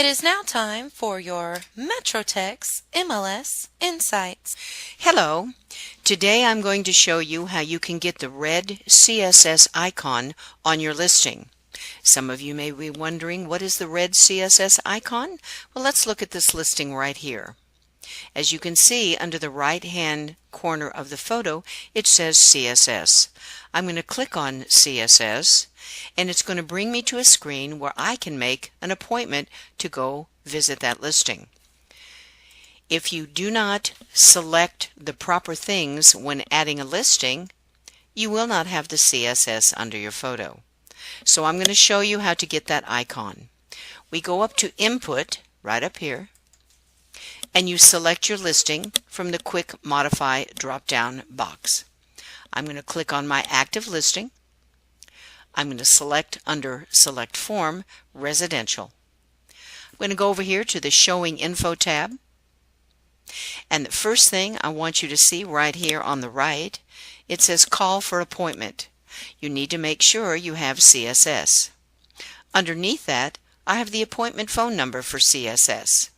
It is now time for your MetroTex MLS Insights. Hello. Today I'm going to show you how you can get the red CSS icon on your listing. Some of you may be wondering, what is the red CSS icon? Well, let's look at this listing right here. As you can see, under the right-hand corner of the photo, it says CSS. I'm going to click on CSS, and it's going to bring me to a screen where I can make an appointment to go visit that listing. If you do not select the proper things when adding a listing, you will not have the CSS under your photo. So I'm going to show you how to get that icon. We go up to Input, right up here, and you select your listing from the Quick Modify drop-down box. I'm going to click on my active listing. I'm going to select under Select Form, Residential. I'm going to go over here to the Showing Info tab. And the first thing I want you to see right here on the right, it says Call for Appointment. You need to make sure you have CSS. Underneath that, I have the appointment phone number for CSS.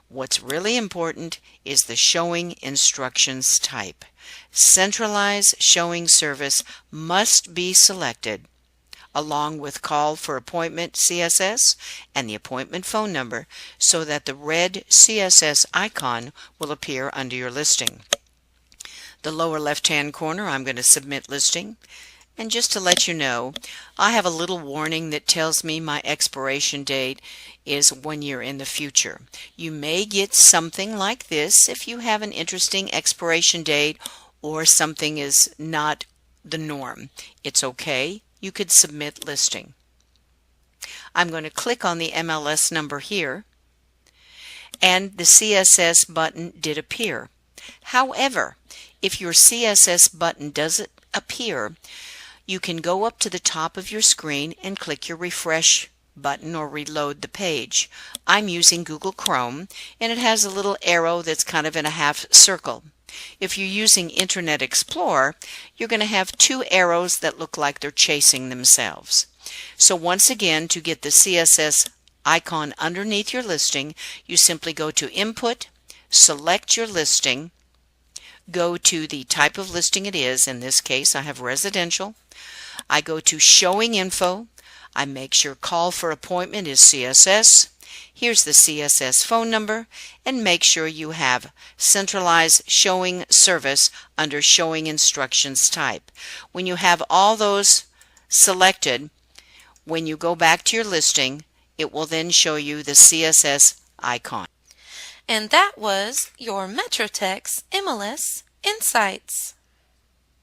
What's really important is the showing instructions type. Centralize showing service must be selected along with call for appointment CSS and the appointment phone number so that the red CSS icon will appear under your listing. The lower left-hand corner, I'm going to submit listing. And just to let you know, I have a little warning that tells me my expiration date is 1 year in the future. You may get something like this if you have an interesting expiration date or something is not the norm. It's okay. You could submit listing. I'm going to click on the MLS number here, and the CSS button did appear. However, if your CSS button doesn't appear, you can go up to the top of your screen and click your refresh button or reload the page. I'm using Google Chrome, and it has a little arrow that's kind of in a half circle. If you're using Internet Explorer, you're going to have two arrows that look like they're chasing themselves. So once again, to get the CSS icon underneath your listing, you simply go to Input, select your listing, go to the type of listing it is. In this case, I have residential. I go to Showing Info. I make sure Call for Appointment is CSS. Here's the CSS phone number, and make sure you have Centralize Showing Service under Showing Instructions type. When you have all those selected, when you go back to your listing, it will then show you the CSS icon. And that was your MetroTex MLS Insights.